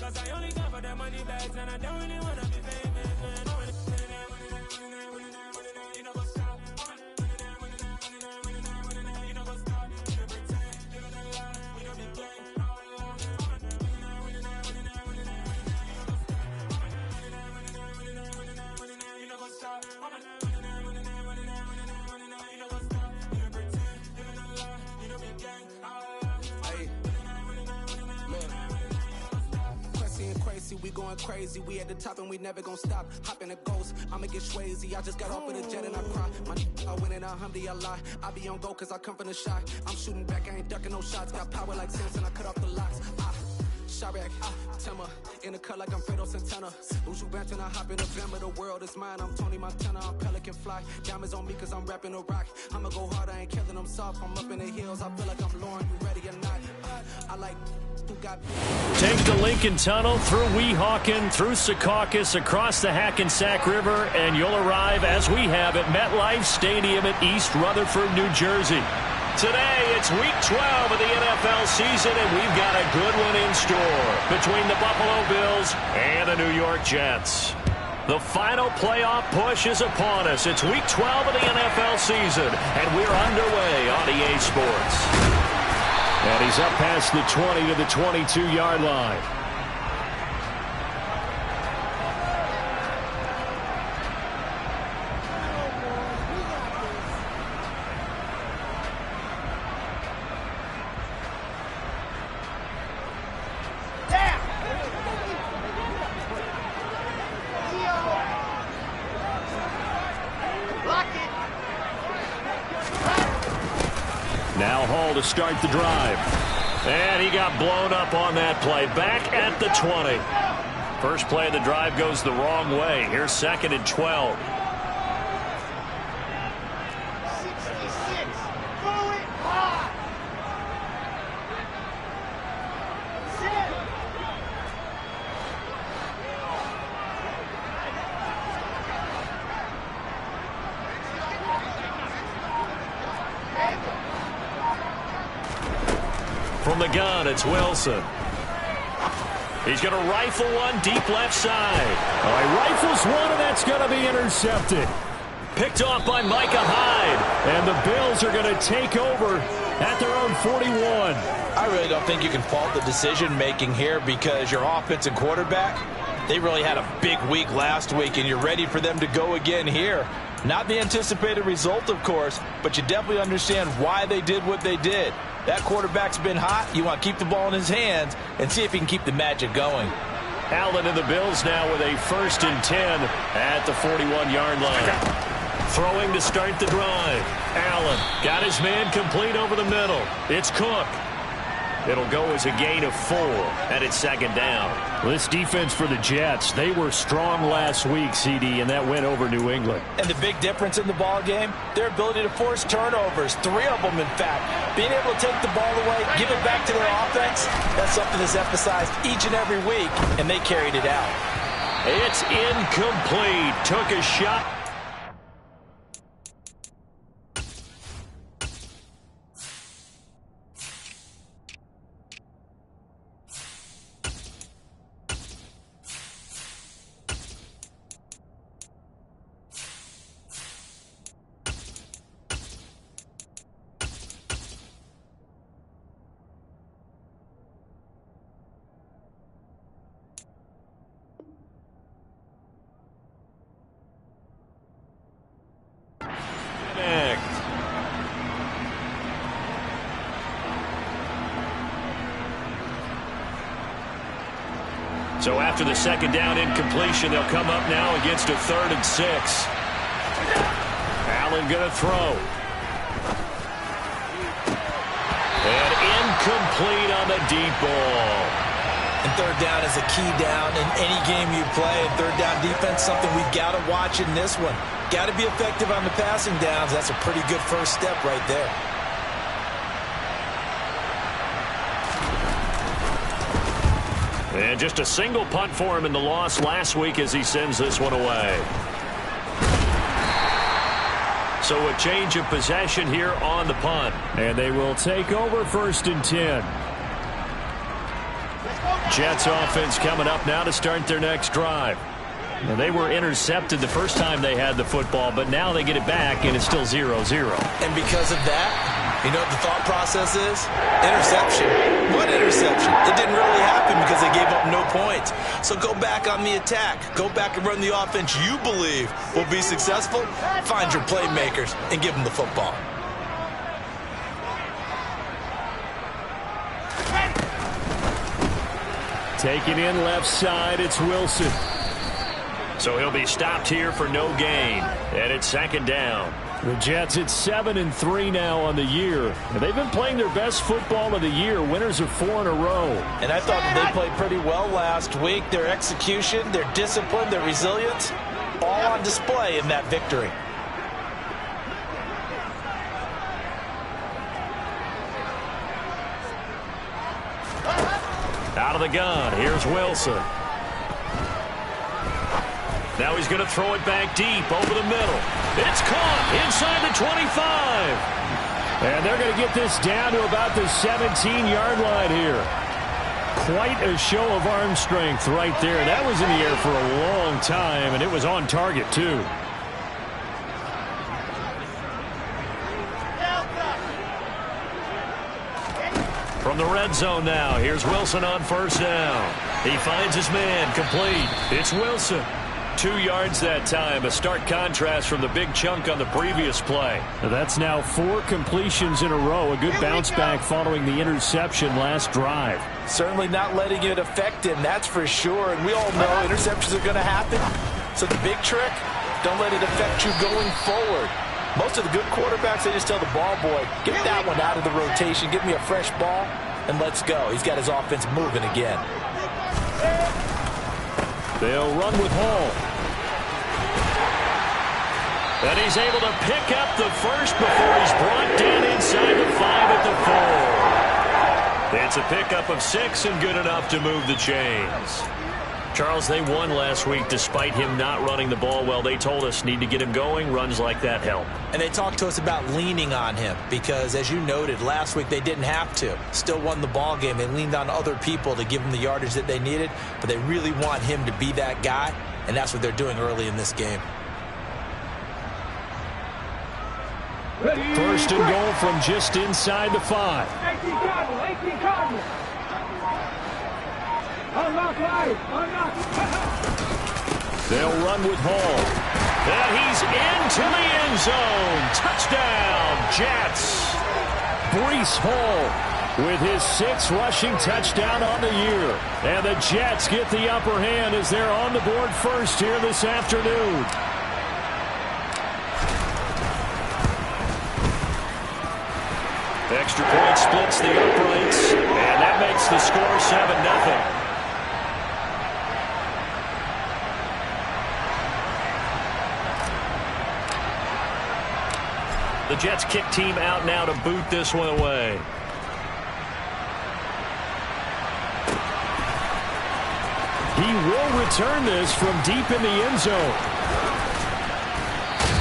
Cause I only come for the money bags and I don't really wanna be famous, man. You know what's up. You know what's up. You don't pretend, living a lie. We don't be gang. You know what's up. We going crazy, we at the top and we never gonna stop. Hop in a ghost, I'ma get Swayze. I just got off with a jet and I cry. My I win in a Humvee, I lie. I be on go cause I come from the shot. I'm shooting back, I ain't ducking no shots. Got power like Samson, I cut off the locks. Chirac, Timmer, in the cut like I'm Fredo Santana. Uju Banton, I hop in the Bama, the world is mine. I'm Tony Montana, I'm Pelican Fly. Diamonds on me cause I'm rapping a rock. I'ma go hard, I ain't killing them soft. I'm up in the hills, I feel like I'm Lauren, you ready or not? I like who got. Take the Lincoln Tunnel through Weehawken, through Secaucus, across the Hackensack River, and you'll arrive, as we have, at MetLife Stadium at East Rutherford, New Jersey. Today, it's Week 12 of the NFL season, and we've got a good one in store between the Buffalo Bills and the New York Jets. The final playoff push is upon us. It's Week 12 of the NFL season, and we're underway on EA Sports. And he's up past the 20 to the 22-yard line. Now Hall to start the drive. And he got blown up on that play. Back at the 20. First play of the drive goes the wrong way. Here's 2nd and 12. From the gun, it's Wilson. He's going to rifle one deep left side. Oh, he rifles one, and that's going to be intercepted. Picked off by Micah Hyde. And the Bills are going to take over at their own 41. I really don't think you can fault the decision-making here because your offense and quarterback, they really had a big week last week, and you're ready for them to go again here. Not the anticipated result, of course, but you definitely understand why they did what they did. That quarterback's been hot. You want to keep the ball in his hands and see if he can keep the magic going. Allen and the Bills now with a 1st and 10 at the 41-yard line. Throwing to start the drive. Allen got his man complete over the middle. It's Cook. It'll go as a gain of 4, and it's 2nd down. This defense for the Jets, they were strong last week, CD, and that went over New England. And the big difference in the ball game, their ability to force turnovers, 3 of them, in fact. Being able to take the ball away, give it back to their offense, that's something that's emphasized each and every week, and they carried it out. It's incomplete. Took a shot. So after the 2nd down incompletion, they'll come up now against a 3rd and 6. Allen going to throw. And incomplete on the deep ball. And 3rd down is a key down in any game you play. And 3rd down defense, something we've got to watch in this one. Got to be effective on the passing downs. That's a pretty good first step right there. And just a single punt for him in the loss last week as he sends this one away. So a change of possession here on the punt. And they will take over 1st and 10. Jets offense coming up now to start their next drive. Now, they were intercepted the first time they had the football, but now they get it back, and it's still 0-0. And because of that, you know what the thought process is? Interception. What interception? It didn't really happen because they gave up no points. So go back on the attack. Go back and run the offense you believe will be successful. Find your playmakers and give them the football. Taking in left side, it's Wilson. So he'll be stopped here for no gain. And it's second down. The Jets at 7-3 now on the year. And they've been playing their best football of the year. Winners of 4 in a row. And I thought that they played pretty well last week. Their execution, their discipline, their resilience, all on display in that victory. Out of the gun, here's Wilson. Now he's going to throw it back deep over the middle. It's caught inside the 25. And they're going to get this down to about the 17-yard line here. Quite a show of arm strength right there. That was in the air for a long time, and it was on target, too. From the red zone now, here's Wilson on first down. He finds his man, complete. It's Wilson. 2 yards that time, a stark contrast from the big chunk on the previous play. That's now 4 completions in a row, a good bounce back following the interception last drive. Certainly not letting it affect him, that's for sure. And we all know interceptions are going to happen. So the big trick, don't let it affect you going forward. Most of the good quarterbacks, they just tell the ball boy, get that one out of the rotation, give me a fresh ball, and let's go. He's got his offense moving again. They'll run with Hall. And he's able to pick up the first before he's brought down inside the 5 at the 4. It's a pickup of 6 and good enough to move the chains. Charles, they won last week despite him not running the ball well. They told us need to get him going. Runs like that help. And they talked to us about leaning on him because, as you noted, last week they didn't have to. Still won the ball game. They leaned on other people to give them the yardage that they needed, but they really want him to be that guy, and that's what they're doing early in this game. First and goal from just inside the 5. 18 Cardinal. Unlock life. Unlock. They'll run with Hall. And he's into the end zone. Touchdown, Jets. Breece Hall with his 6th rushing touchdown on the year. And the Jets get the upper hand as they're on the board first here this afternoon. Extra point splits the uprights, and that makes the score 7-0. The Jets kick team out now to boot this one away. He will return this from deep in the end zone.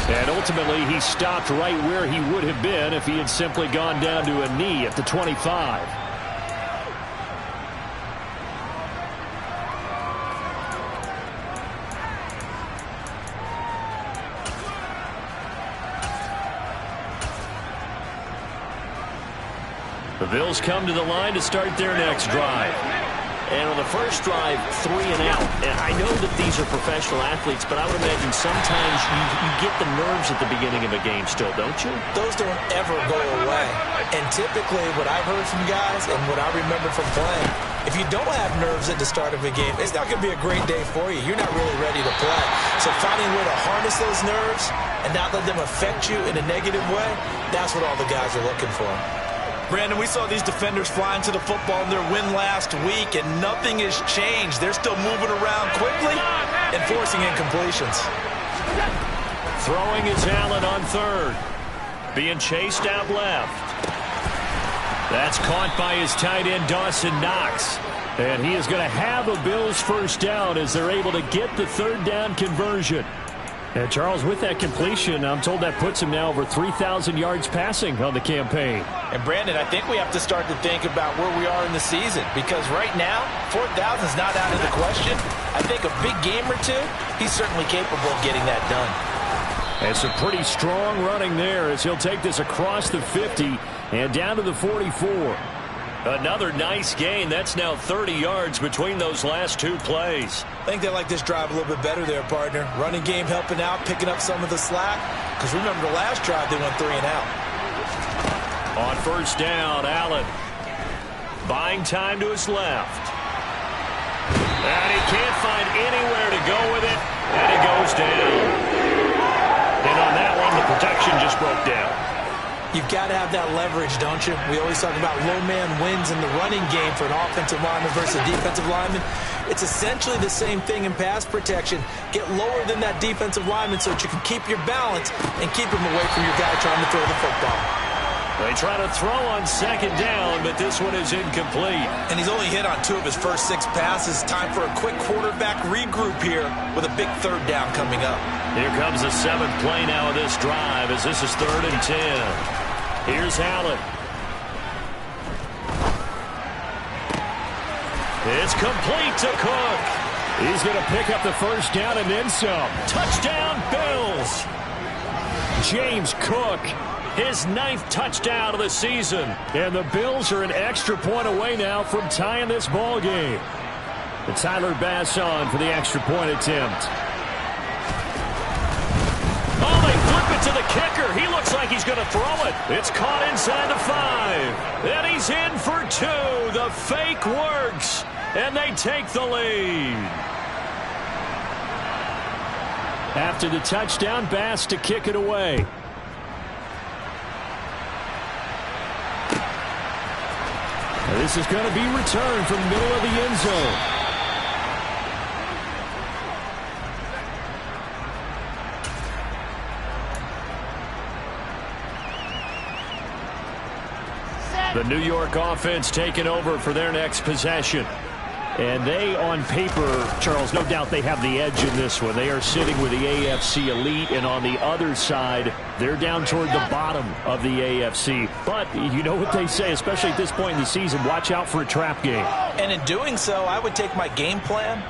And ultimately, he stopped right where he would have been if he had simply gone down to a knee at the 25. The Bills come to the line to start their next drive. And on the first drive, 3 and out. And I know that these are professional athletes, but I would imagine sometimes you get the nerves at the beginning of a game still, don't you? Those don't ever go away. And typically what I've heard from guys and what I remember from playing, if you don't have nerves at the start of a game, it's not going to be a great day for you. You're not really ready to play. So finding a way to harness those nerves and not let them affect you in a negative way, that's what all the guys are looking for. Brandon, we saw these defenders flying to the football in their win last week, and nothing has changed. They're still moving around quickly and forcing incompletions. Throwing is Allen on third. Being chased out left. That's caught by his tight end, Dawson Knox. And he is going to have a Bills first down as they're able to get the third down conversion. And Charles, with that completion, I'm told that puts him now over 3,000 yards passing on the campaign. And Brandon, I think we have to start to think about where we are in the season, because right now, 4,000 is not out of the question. I think a big game or two, he's certainly capable of getting that done. And some pretty strong running there as he'll take this across the 50 and down to the 44. Another nice gain. That's now 30 yards between those last two plays. I think they like this drive a little bit better there, partner. Running game helping out, picking up some of the slack. Because remember, the last drive, they went 3 and out. On first down, Allen buying time to his left. And he can't find anywhere to go with it. And it goes down. And on that one, the protection just broke down. You've got to have that leverage, don't you? We always talk about low man wins in the running game for an offensive lineman versus a defensive lineman. It's essentially the same thing in pass protection. Get lower than that defensive lineman so that you can keep your balance and keep him away from your guy trying to throw the football. They try to throw on second down, but this one is incomplete. And he's only hit on 2 of his first 6 passes. Time for a quick quarterback regroup here with a big third down coming up. Here comes the 7th play now of this drive as this is 3rd and 10. Here's Allen. It's complete to Cook. He's going to pick up the first down and then some. Touchdown, Bills. James Cook, his 9th touchdown of the season. And the Bills are an extra point away now from tying this ball game. And Tyler Bass on for the extra point attempt. Oh, they flip it to the kicker. He looks like he's going to throw it. It's caught inside the 5. And he's in for 2. The fake works. And they take the lead. After the touchdown, Bass to kick it away. This is going to be returned from the middle of the end zone. The New York offense taking over for their next possession. And they, on paper, Charles, no doubt they have the edge in this one. They are sitting with the AFC elite, and on the other side, they're down toward the bottom of the AFC. But you know what they say, especially at this point in the season, watch out for a trap game. And in doing so, I would take my game plan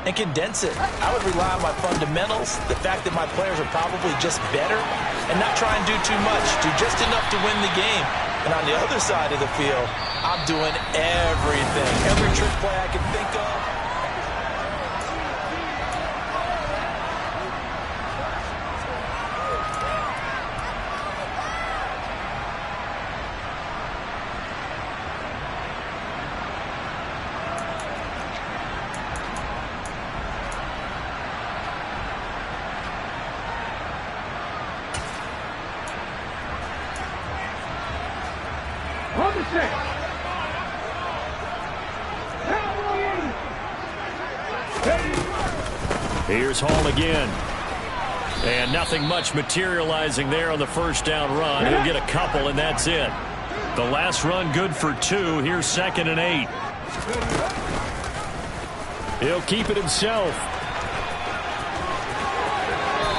and condense it. I would rely on my fundamentals, the fact that my players are probably just better, and not try and do too much, do just enough to win the game. And on the other side of the field, I'm doing everything, every trick play I can think of. Here's Hall again. And nothing much materializing there on the first down run. He'll get a couple, and that's it. The last run good for 2. Here's 2nd and 8. He'll keep it himself.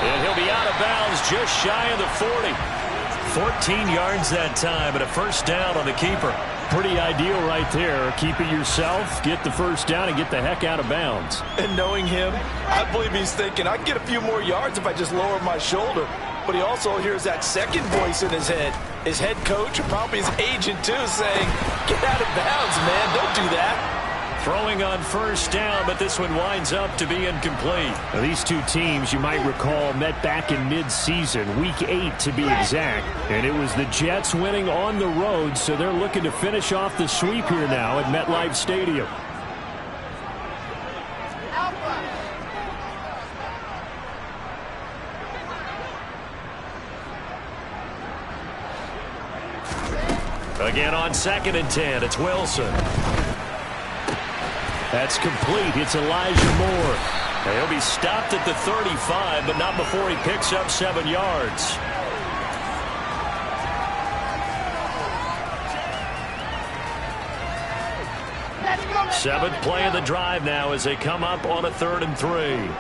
And he'll be out of bounds just shy of the 40. 14 yards that time, and a first down on the keeper. Pretty ideal right there. Keep it yourself, get the first down, and get the heck out of bounds. And knowing him, I believe he's thinking, I can get a few more yards if I just lower my shoulder. But he also hears that second voice in his head. His head coach, and probably his agent too, saying, get out of bounds, man. Don't do that. Throwing on first down, but this one winds up to be incomplete. Now, these two teams, you might recall, met back in mid-season, week 8 to be exact. And it was the Jets winning on the road, so they're looking to finish off the sweep here now at MetLife Stadium. Again on 2nd and 10, it's Wilson. That's complete. It's Elijah Moore. He'll be stopped at the 35, but not before he picks up 7 yards. Seventh play of the drive now as they come up on a 3rd and 3.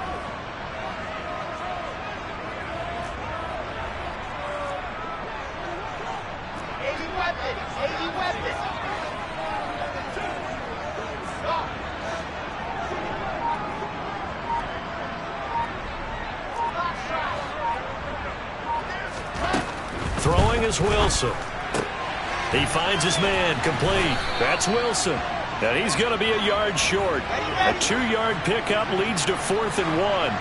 is Wilson. He finds his man, complete. That's Wilson. And he's going to be a yard short. A 2-yard pickup leads to 4th and 1.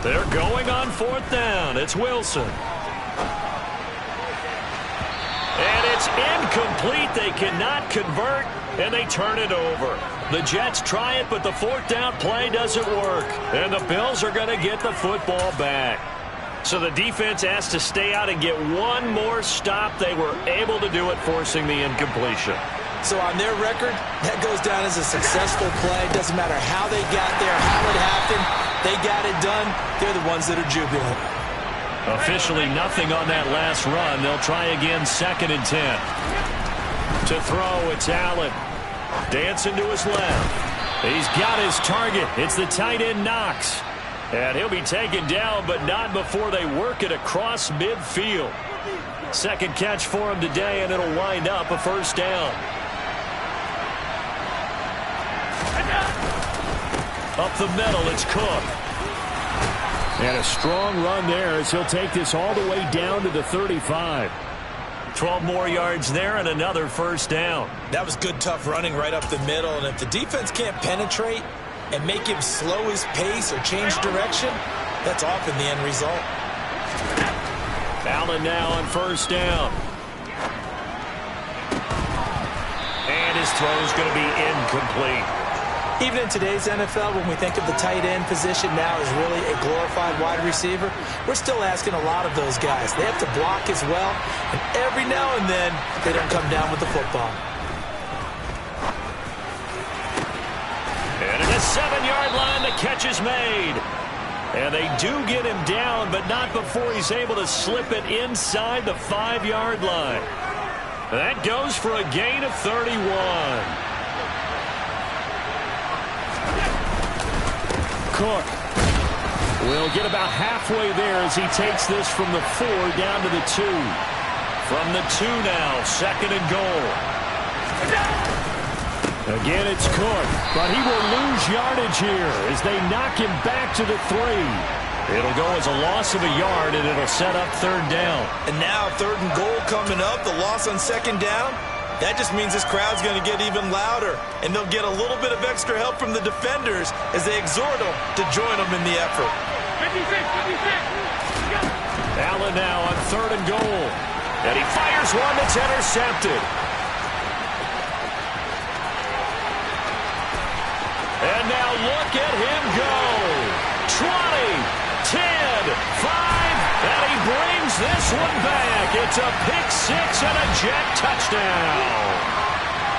They're going on 4th down. It's Wilson. And it's incomplete. They cannot convert, and they turn it over. The Jets try it, but the 4th down play doesn't work. And the Bills are going to get the football back. So the defense has to stay out and get one more stop. They were able to do it, forcing the incompletion. So on their record, that goes down as a successful play. Doesn't matter how they got there, how it happened. They got it done. They're the ones that are jubilant. Officially nothing on that last run. They'll try again, 2nd and 10. To throw, it's Allen. Dancing to his left. He's got his target. It's the tight end, Knox. And he'll be taken down, but not before they work it across midfield. 2nd catch for him today, and it'll wind up a 1st down. Up the middle, it's Cook. And a strong run there as he'll take this all the way down to the 35. 12 more yards there and another 1st down. That was good, tough running right up the middle. And if the defense can't penetrate and make him slow his pace or change direction, that's often the end result. Allen now on 1st down. And his throw is going to be incomplete. Even in today's NFL, when we think of the tight end position now as really a glorified wide receiver, we're still asking a lot of those guys. They have to block as well, and every now and then, they don't come down with the football. And at the 7-yard line, the catch is made. And they do get him down, but not before he's able to slip it inside the 5-yard line. That goes for a gain of 31. Cook will get about halfway there as he takes this from the 4 down to the 2. From the 2 now, 2nd and goal. Again, it's Cook, but he will lose yardage here as they knock him back to the 3. It'll go as a loss of a yard, and it'll set up 3rd down. And now 3rd and goal coming up, the loss on 2nd down. That just means this crowd's going to get even louder, and they'll get a little bit of extra help from the defenders as they exhort them to join them in the effort. 56. Allen now on 3rd and goal, and he fires one that's intercepted. And now look at him go. 20, 10, 5, and he brings this one back. It's a pick-6 and a Jet touchdown.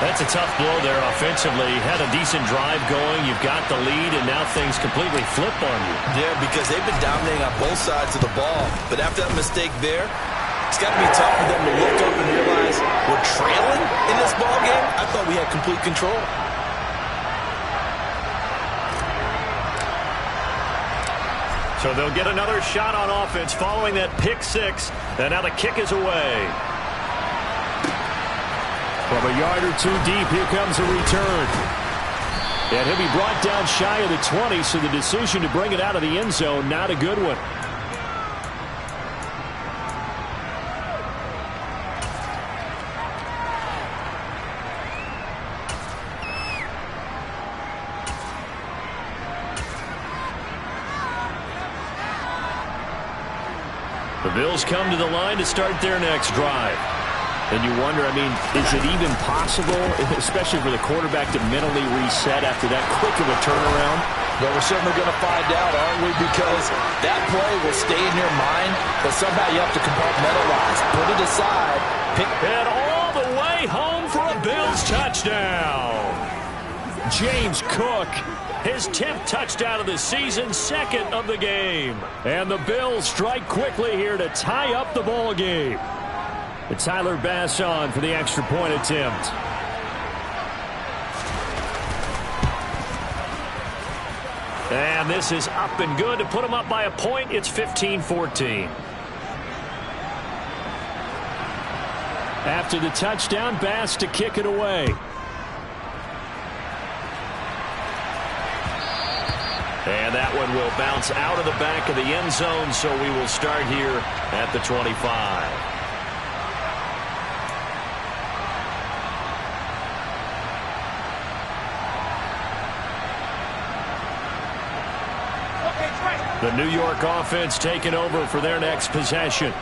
That's a tough blow there offensively. Had a decent drive going. You've got the lead, and now things completely flip on you. Yeah, because they've been dominating on both sides of the ball. But after that mistake there, it's got to be tough for them to look up and realize we're trailing in this ball game. I thought we had complete control. So they'll get another shot on offense following that pick-6, and now the kick is away. From a yard or 2 deep, here comes a return. And he'll be brought down shy of the 20, so the decision to bring it out of the end zone, not a good one. The Bills come to the line to start their next drive. And you wonder, I mean, is it even possible, especially for the quarterback, to mentally reset after that quick of a turnaround? Well, we're certainly going to find out, aren't we? Because that play will stay in your mind, but somehow you have to compartmentalize, put it aside, pick. And all the way home for a Bills touchdown. James Cook, his 10th touchdown of the season, 2nd of the game. And the Bills strike quickly here to tie up the ball game. Tyler Bass on for the extra point attempt. And this is up and good to put them up by a point. It's 15-14. After the touchdown, Bass to kick it away. And that one will bounce out of the back of the end zone, so we will start here at the 25. The New York offense taking over for their next possession.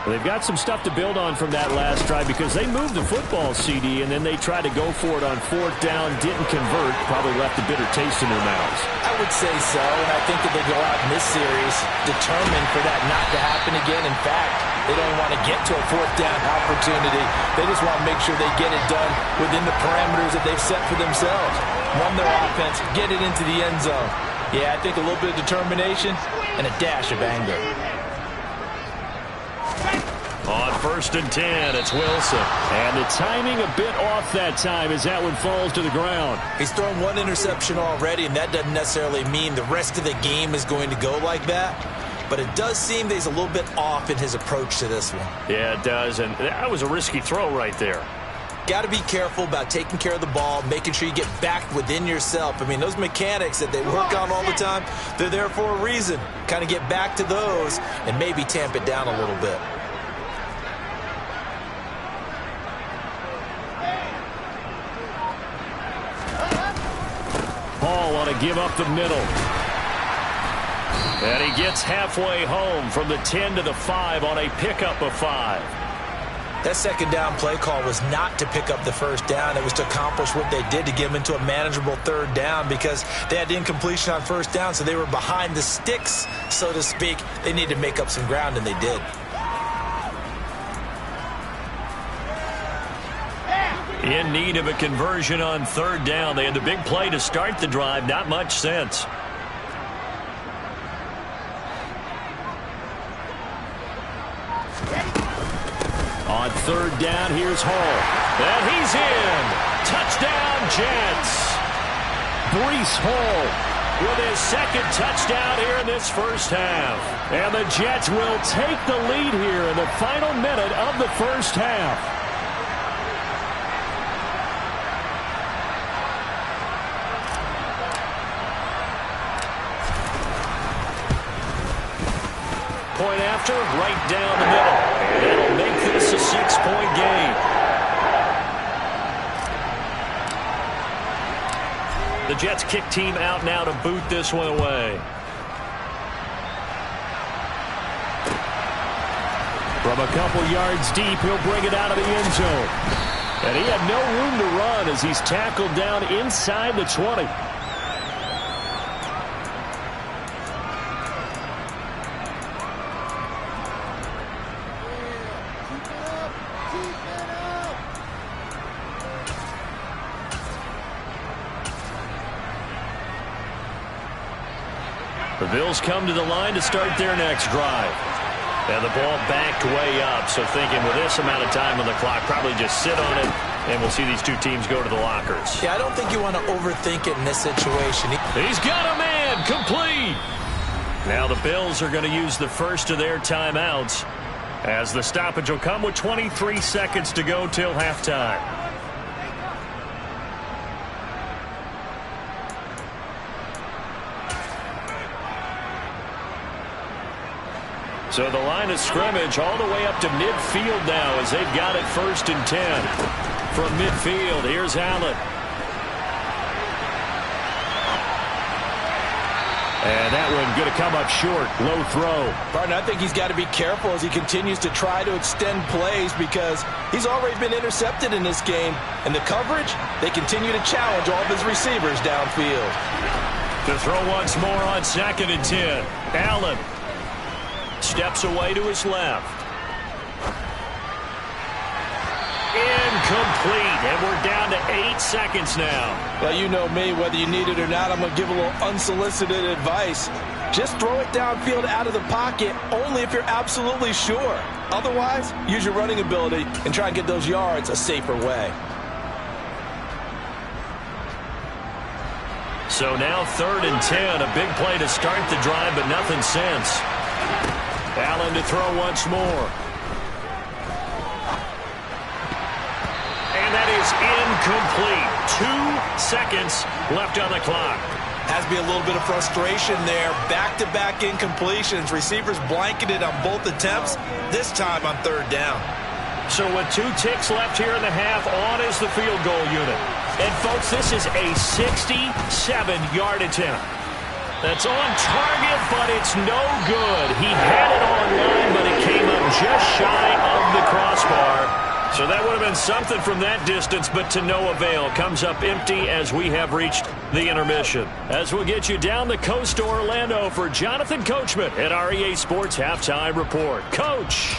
They've got some stuff to build on from that last drive because they moved the football, CD, and then they tried to go for it on 4th down, didn't convert, probably left a bitter taste in their mouths. I would say so, and I think that they go out in this series determined for that not to happen again. In fact, they don't want to get to a 4th down opportunity. They just want to make sure they get it done within the parameters that they've set for themselves. Run their offense, get it into the end zone. Yeah, I think a little bit of determination and a dash of anger. On 1st and 10, it's Wilson. And the timing a bit off that time as that one falls to the ground. He's thrown one interception already, and that doesn't necessarily mean the rest of the game is going to go like that. But it does seem that he's a little bit off in his approach to this one. Yeah, it does, and that was a risky throw right there. Got to be careful about taking care of the ball, making sure you get back within yourself. I mean, those mechanics that they work on all the time, they're there for a reason. Kind of get back to those and maybe tamp it down a little bit. Hall on a give up the middle. And he gets halfway home from the 10 to the 5 on a pickup of 5. That 2nd down play call was not to pick up the 1st down. It was to accomplish what they did to get them into a manageable 3rd down because they had incompletion on 1st down, so they were behind the sticks, so to speak. They needed to make up some ground, and they did. In need of a conversion on 3rd down. They had the big play to start the drive. Not much sense. On 3rd down, here's Hall. And he's in. Touchdown, Jets. Breece Hall with his 2nd touchdown here in this first half. And the Jets will take the lead here in the final minute of the first half. Point after, right down the middle. That'll make this a 6-point game. The Jets kick team out now to boot this one away. From a couple yards deep, he'll bring it out of the end zone. And he had no room to run as he's tackled down inside the 20. The Bills come to the line to start their next drive. And the ball backed way up, so thinking with this amount of time on the clock, probably just sit on it, and we'll see these two teams go to the lockers. Yeah, I don't think you want to overthink it in this situation. He's got a man, complete. Now the Bills are going to use the first of their timeouts as the stoppage will come with 23 seconds to go till halftime. So the line of scrimmage all the way up to midfield now as they've got it 1st and 10. From midfield, here's Allen. And that one going to come up short. Low throw. Partner, I think he's got to be careful as he continues to try to extend plays because he's already been intercepted in this game. And the coverage, they continue to challenge all of his receivers downfield. To throw once more on 2nd and 10. Allen steps away to his left. Incomplete, and we're down to 8 seconds now. Well, you know me, whether you need it or not, I'm going to give a little unsolicited advice. Just throw it downfield out of the pocket only if you're absolutely sure. Otherwise, use your running ability and try and get those yards a safer way. So now 3rd and 10. A big play to start the drive, but nothing since. Allen to throw once more. And that is incomplete. 2 seconds left on the clock. Has to be a little bit of frustration there. Back-to-back incompletions. Receivers blanketed on both attempts, this time on 3rd down. So with 2 ticks left here in the half, on is the field goal unit. And, folks, this is a 67-yard attempt. That's on target, but it's no good. He had it on line, but it came up just shy of the crossbar. So that would have been something from that distance, but to no avail. Comes up empty as we have reached the intermission. As we'll get you down the coast to Orlando for Jonathan Coachman at REA Sports Halftime Report. Coach!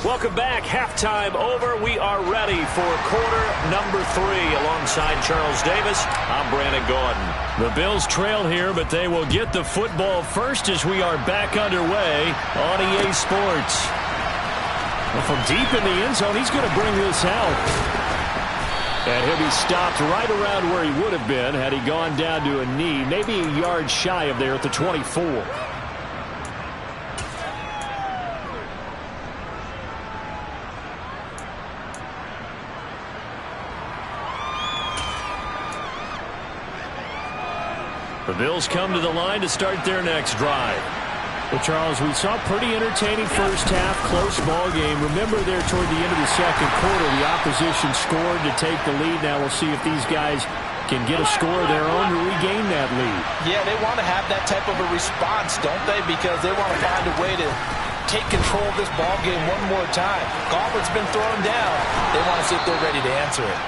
Welcome back. Halftime over. We are ready for quarter number 3 alongside Charles Davis. I'm Brandon Gaudin. The Bills trail here, but they will get the football first as we are back underway on EA Sports. Well, from deep in the end zone, he's going to bring this out. And he'll be stopped right around where he would have been had he gone down to a knee, maybe a yard shy of there at the 24. The Bills come to the line to start their next drive. Well, Charles, we saw a pretty entertaining first half, close ball game. Remember there toward the end of the second quarter, the opposition scored to take the lead. Now we'll see if these guys can get a score of their own to regain that lead. Yeah, they want to have that type of a response, don't they? Because they want to find a way to take control of this ball game one more time. Gauntlet's been thrown down. They want to see if they're ready to answer it.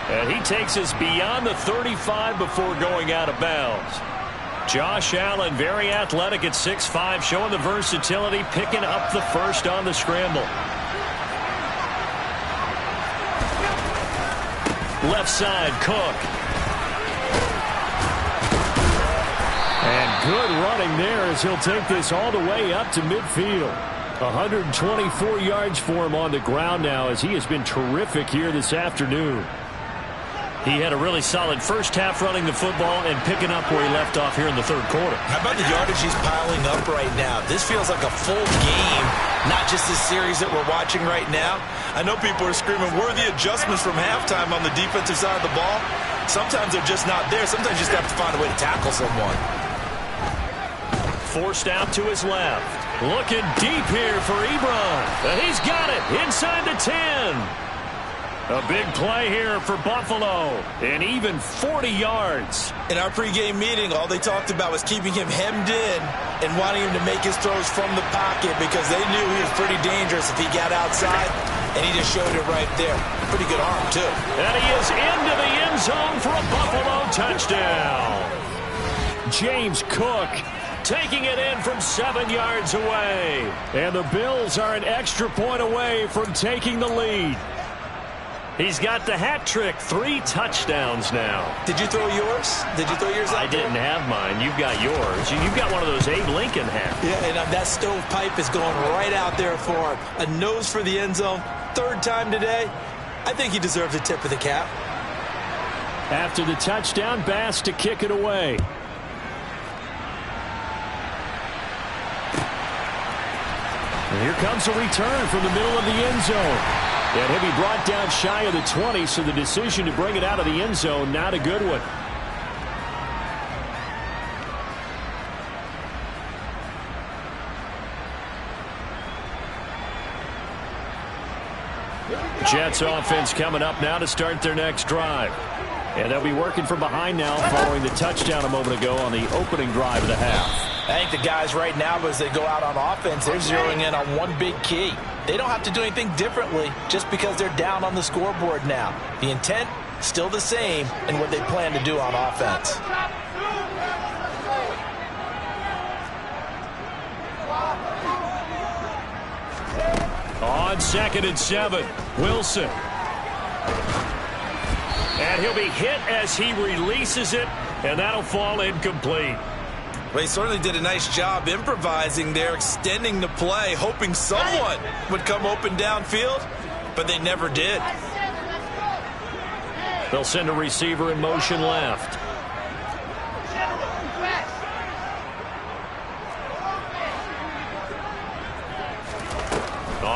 And he takes us beyond the 35 before going out of bounds. Josh Allen, very athletic at 6'5", showing the versatility, picking up the first on the scramble. Left side, Cook. And good running there as he'll take this all the way up to midfield. 124 yards for him on the ground now as he has been terrific here this afternoon. He had a really solid first half running the football and picking up where he left off here in the 3rd quarter. How about the yardage he's piling up right now? This feels like a full game, not just this series that we're watching right now. I know people are screaming, where are the adjustments from halftime on the defensive side of the ball? Sometimes they're just not there. Sometimes you just have to find a way to tackle someone. Forced out to his left. Looking deep here for Ebron. He's got it inside the 10. A big play here for Buffalo, and even 40 yards. In our pregame meeting, all they talked about was keeping him hemmed in and wanting him to make his throws from the pocket because they knew he was pretty dangerous if he got outside, and he just showed it right there. Pretty good arm, too. And he is into the end zone for a Buffalo touchdown. James Cook taking it in from 7 yards away. And the Bills are an extra point away from taking the lead. He's got the hat trick, 3 touchdowns now. Did you throw yours? Did you throw yours out I didn't have mine. You've got yours. You've got one of those Abe Lincoln hats. Yeah, and that stovepipe is going right out there for him. A nose for the end zone. 3rd time today. I think he deserves a tip of the cap. After the touchdown, Bass to kick it away. And here comes a return from the middle of the end zone. And he'll be brought down shy of the 20, so the decision to bring it out of the end zone, not a good one. Jets offense coming up now to start their next drive. And they'll be working from behind now following the touchdown a moment ago on the opening drive of the half. I think the guys right now, as they go out on offense, they're zeroing in on one big key. They don't have to do anything differently just because they're down on the scoreboard now. The intent, still the same in what they plan to do on offense. On 2nd and 7, Wilson. And he'll be hit as he releases it, and that'll fall incomplete. Well, he certainly did a nice job improvising there, extending the play, hoping someone would come open downfield, but they never did. They'll send a receiver in motion left.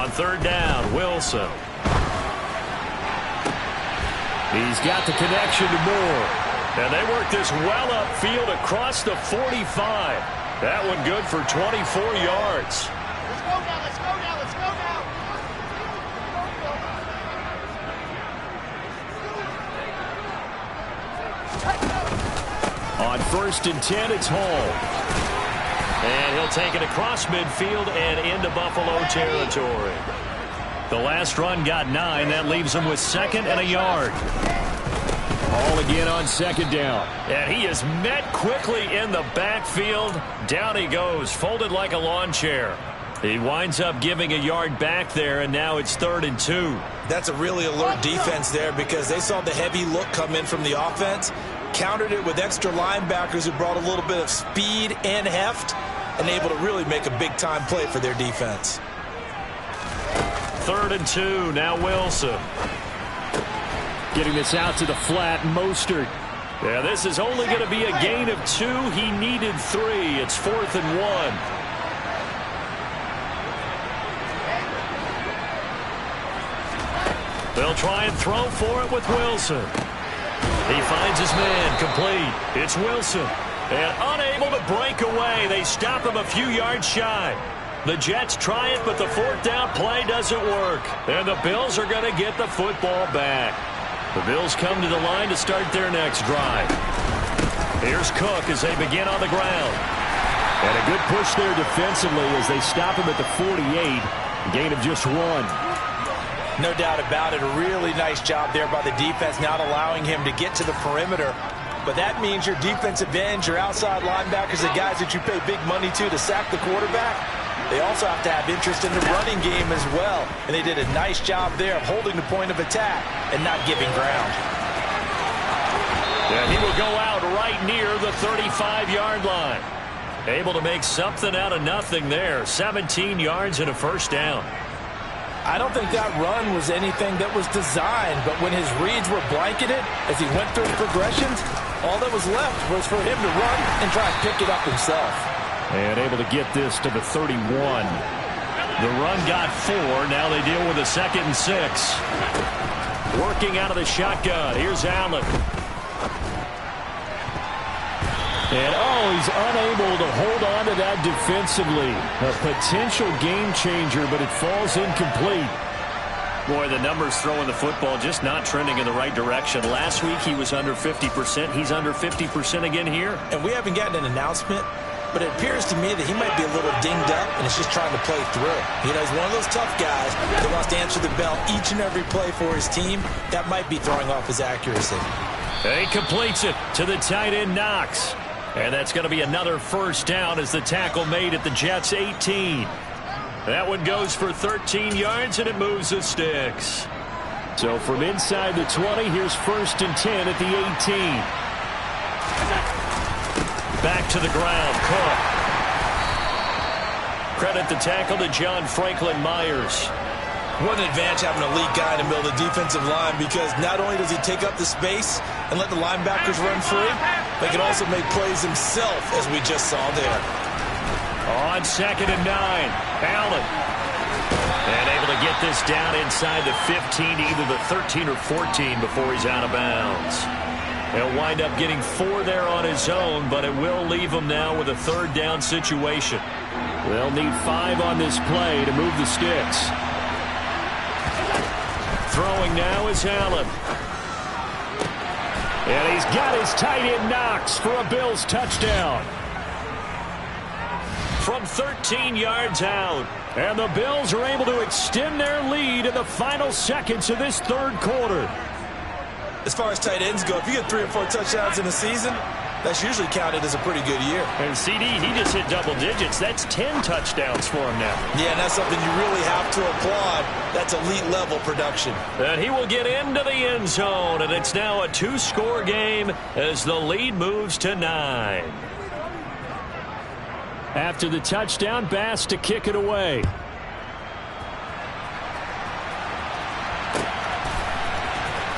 On third down, Wilson. He's got the connection to Moore. And they work this well upfield across the 45. That one good for 24 yards. Let's go now, let's go now, let's go now. On 1st and 10, it's Hall. And he'll take it across midfield and into Buffalo territory. The last run got 9. That leaves him with 2nd and a yard. Hall again on 2nd down. And he is met quickly in the backfield. Down he goes, folded like a lawn chair. He winds up giving a yard back there, and now it's 3rd and 2. That's a really alert defense there because they saw the heavy look come in from the offense, countered it with extra linebackers who brought a little bit of speed and heft, and able to really make a big-time play for their defense. 3rd and 2, now Wilson. Getting this out to the flat, Mostert. Yeah, this is only going to be a gain of 2. He needed 3. It's 4th and 1. They'll try and throw for it with Wilson. He finds his man, complete. It's Wilson. And unable to break away. They stop him a few yards shy. The Jets try it, but the 4th down play doesn't work. And the Bills are going to get the football back. The Bills come to the line to start their next drive. Here's Cook as they begin on the ground. And a good push there defensively as they stop him at the 48. Gain of just 1. No doubt about it. A really nice job there by the defense, not allowing him to get to the perimeter. But that means your defensive ends, your outside linebackers, the guys that you pay big money to sack the quarterback, they also have to have interest in the running game as well. And they did a nice job there of holding the point of attack and not giving ground. Yeah, he will go out right near the 35-yard line. Able to make something out of nothing there. 17 yards and a 1st down. I don't think that run was anything that was designed, but when his reads were blanketed as he went through his progressions, all that was left was for him to run and try and pick it up himself. And able to get this to the 31. The run got 4. Now they deal with a 2nd and 6. Working out of the shotgun. Here's Allen. And, he's unable to hold on to that defensively. A potential game changer, but it falls incomplete. Boy, the numbers throwing the football just not trending in the right direction. Last week he was under 50%. He's under 50% again here. And we haven't gotten an announcement, but it appears to me that he might be a little dinged up and is just trying to play through. You know, he's one of those tough guys that wants to answer the bell each and every play for his team. That might be throwing off his accuracy. He completes it to the tight end, Knox. And that's going to be another 1st down as the tackle made at the Jets' 18. That one goes for 13 yards, and it moves the sticks. So from inside the 20, here's 1st and 10 at the 18. Back to the ground, Cook. Credit the tackle to John Franklin Myers. What an advantage having an elite guy in the middle of the defensive line, because not only does he take up the space and let the linebackers run free, but he can also make plays himself, as we just saw there. On 2nd and 9, Allen. And able to get this down inside the 15, either the 13 or 14 before he's out of bounds. He'll wind up getting 4 there on his own, but it will leave him now with a 3rd down situation. They'll need 5 on this play to move the sticks. Throwing now is Allen. And he's got his tight end Knox for a Bills touchdown. From 13 yards out. And the Bills are able to extend their lead in the final seconds of this 3rd quarter. As far as tight ends go, if you get 3 or 4 touchdowns in a season, that's usually counted as a pretty good year. And CD, he just hit double digits. That's 10 touchdowns for him now. Yeah, and that's something you really have to applaud. That's elite-level production. And he will get into the end zone, and it's now a 2-score game as the lead moves to 9. After the touchdown, Bass to kick it away.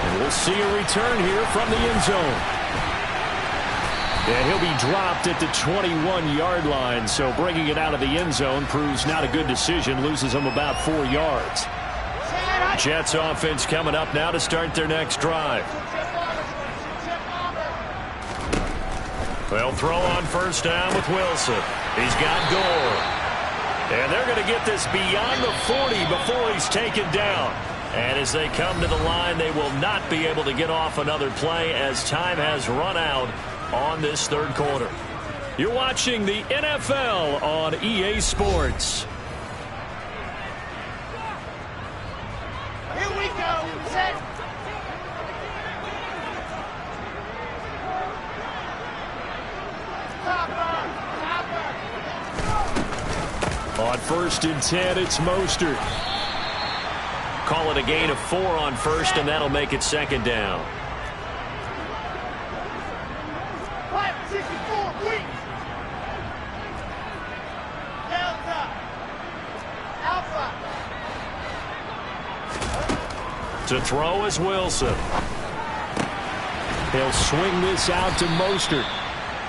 And we'll see a return here from the end zone. And he'll be dropped at the 21-yard line. So bringing it out of the end zone proves not a good decision. Loses him about 4 yards. Jets offense coming up now to start their next drive. They'll throw on first down with Wilson. He's got Gore. And they're going to get this beyond the 40 before he's taken down. And as they come to the line, they will not be able to get off another play as time has run out on this third quarter. You're watching the NFL on EA Sports. Here we go. Set. On 1st and 10, it's Mostert. Call it a gain of 4 on first, and that'll make it 2nd down. 564 weeks. Delta. Alpha. To throw is Wilson. He'll swing this out to Mostert.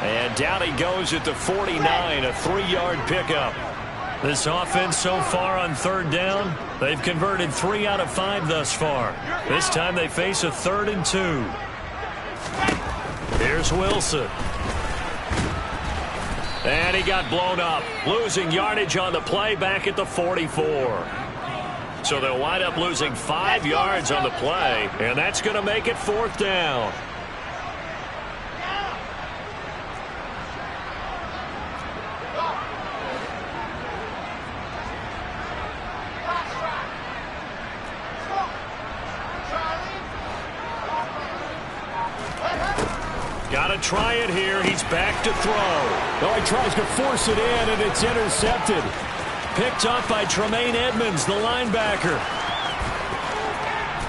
And down he goes at the 49, a 3-yard pickup. This offense so far on 3rd down, they've converted 3 out of 5 thus far. This time they face a 3rd and 2. Here's Wilson. And he got blown up, losing yardage on the play back at the 44. So they'll wind up losing 5 yards on the play, and that's going to make it 4th down. Got to try it here. He's back to throw. Oh, he tries to force it in, and it's intercepted. Picked up by Tremaine Edmonds, the linebacker.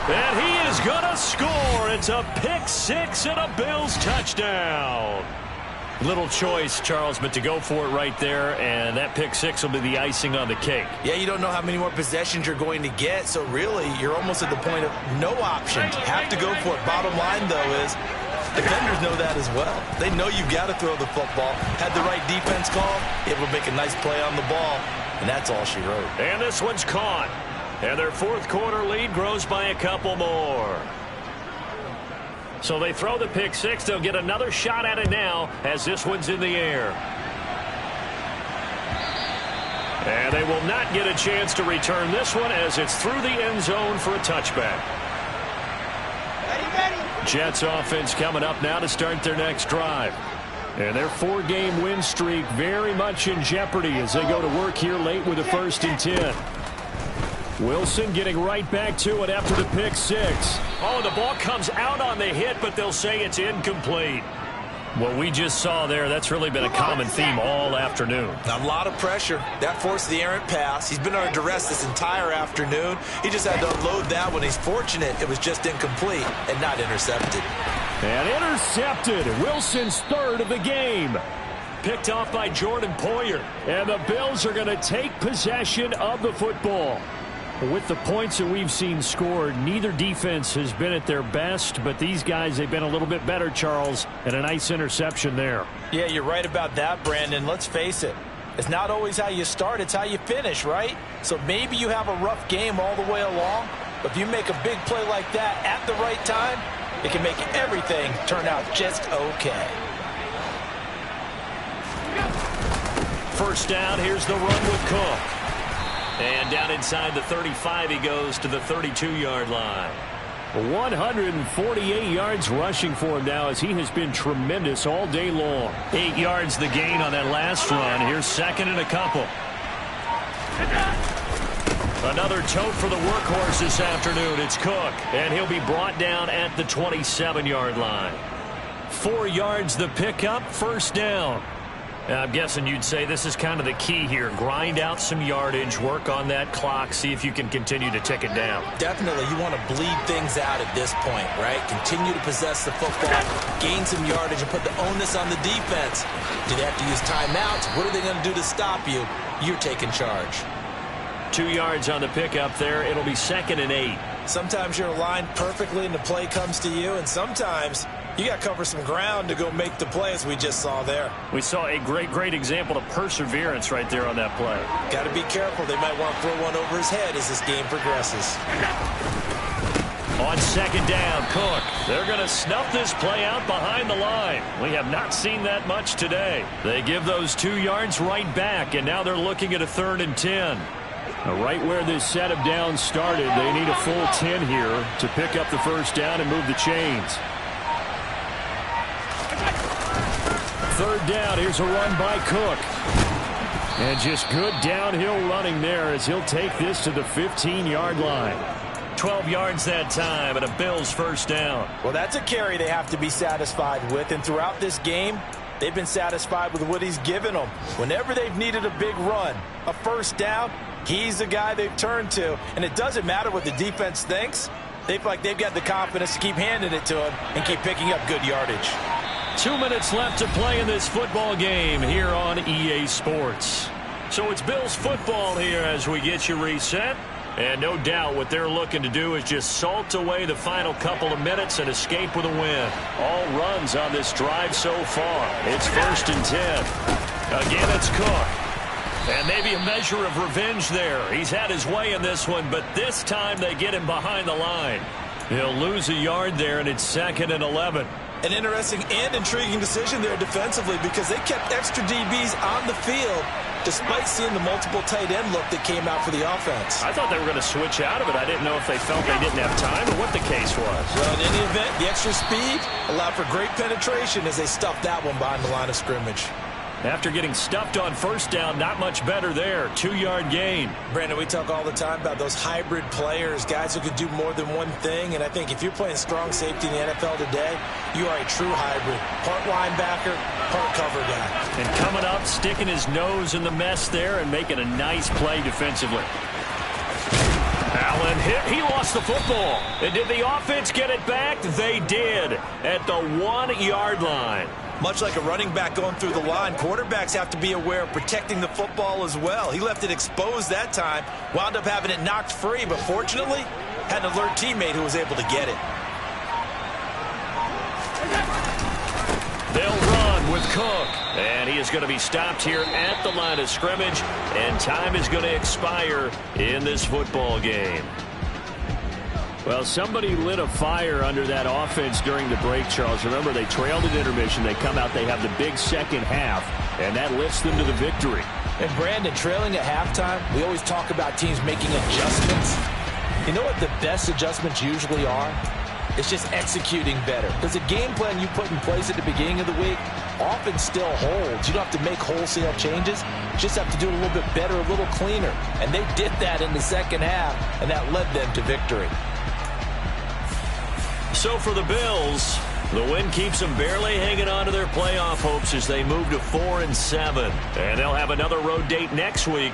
And he is going to score. It's a pick 6 and a Bills touchdown. Little choice, Charles, but to go for it right there, and that pick 6 will be the icing on the cake. Yeah, you don't know how many more possessions you're going to get, so really you're almost at the point of no option. Have to go for it. Bottom line, though, is defenders know that as well. They know you've got to throw the football. Had the right defense call, it will make a nice play on the ball, and that's all she wrote. And this one's caught. And their 4th quarter lead grows by a couple more. So they throw the pick 6. They'll get another shot at it now as this one's in the air. And they will not get a chance to return this one as it's through the end zone for a touchback. Jets offense coming up now to start their next drive. And their 4-game win streak very much in jeopardy as they go to work here late with a 1st and 10. Wilson getting right back to it after the pick 6. Oh, the ball comes out on the hit, but they'll say it's incomplete. What we just saw there, that's really been a common theme all afternoon. A lot of pressure. That forced the errant pass. He's been under duress this entire afternoon. He just had to unload that one. He's fortunate it was just incomplete and not intercepted. And intercepted. Wilson's 3rd of the game. Picked off by Jordan Poyer. And the Bills are going to take possession of the football. With the points that we've seen scored, neither defense has been at their best, but these guys, they've been a little bit better, Charles, and a nice interception there. Yeah, you're right about that, Brandon. Let's face it. It's not always how you start, it's how you finish, right? So maybe you have a rough game all the way along, but if you make a big play like that at the right time, it can make everything turn out just okay. First down, here's the run with Cook. And down inside the 35, he goes to the 32-yard line. 148 yards rushing for him now as he has been tremendous all day long. 8 yards the gain on that last run. Here's 2nd and a couple. Another tote for the workhorse this afternoon. It's Cook, and he'll be brought down at the 27-yard line. 4 yards the pickup, 1st down. I'm guessing you'd say this is kind of the key here. Grind out some yardage, work on that clock, see if you can continue to tick it down. Definitely. You want to bleed things out at this point, right? Continue to possess the football, gain some yardage, and put the onus on the defense. Do they have to use timeouts? What are they going to do to stop you? You're taking charge. 2 yards on the pickup there. It'll be 2nd and 8. Sometimes you're aligned perfectly and the play comes to you, and sometimes You got to cover some ground to go make the play, as we just saw there. We saw a great example of perseverance right there on that play. Got to be careful. They might want to throw one over his head as this game progresses. On second down, Cook. They're going to snuff this play out behind the line. We have not seen that much today. They give those 2 yards right back, and now they're looking at a 3rd and 10. Right where this set of downs started, they need a full 10 here to pick up the first down and move the chains. 3rd down, here's a run by Cook. And just good downhill running there as he'll take this to the 15-yard line. 12 yards that time and a Bills first down. Well, that's a carry they have to be satisfied with, and throughout this game, they've been satisfied with what he's given them. Whenever they've needed a big run, a first down, he's the guy they've turned to, and it doesn't matter what the defense thinks. They feel like they've got the confidence to keep handing it to him and keep picking up good yardage. 2 minutes left to play in this football game here on EA Sports. So it's Bills football here as we get you reset. And no doubt what they're looking to do is just salt away the final couple of minutes and escape with a win. All runs on this drive so far. It's 1st and 10. Again, it's Cook. And maybe a measure of revenge there. He's had his way in this one, but this time they get him behind the line. He'll lose a yard there, and it's 2nd and 11. An interesting and intriguing decision there defensively because they kept extra DBs on the field despite seeing the multiple tight end look that came out for the offense. I thought they were going to switch out of it. I didn't know if they felt they didn't have time or what the case was. Well, in any event, the extra speed allowed for great penetration as they stuffed that one behind the line of scrimmage. After getting stuffed on first down, not much better there. 2-yard gain. Brandon, we talk all the time about those hybrid players, guys who could do more than one thing. And I think if you're playing strong safety in the NFL today, you are a true hybrid. Part linebacker, part cover guy. And coming up, sticking his nose in the mess there and making a nice play defensively. Allen hit. He lost the football. And did the offense get it back? They did at the 1-yard line. Much like a running back going through the line, quarterbacks have to be aware of protecting the football as well. He left it exposed that time, wound up having it knocked free, but fortunately, had an alert teammate who was able to get it. They'll run with Cook, and he is going to be stopped here at the line of scrimmage, and time is going to expire in this football game. Well, somebody lit a fire under that offense during the break, Charles. Remember, they trailed at intermission. They come out, they have the big second half, and that lifts them to the victory. And, Brandon, trailing at halftime, we always talk about teams making adjustments. You know what the best adjustments usually are? It's just executing better. Because the game plan you put in place at the beginning of the week often still holds. You don't have to make wholesale changes. You just have to do it a little bit better, a little cleaner. And they did that in the second half, and that led them to victory. So for the Bills, the win keeps them barely hanging on to their playoff hopes as they move to 4-7. And they'll have another road date next week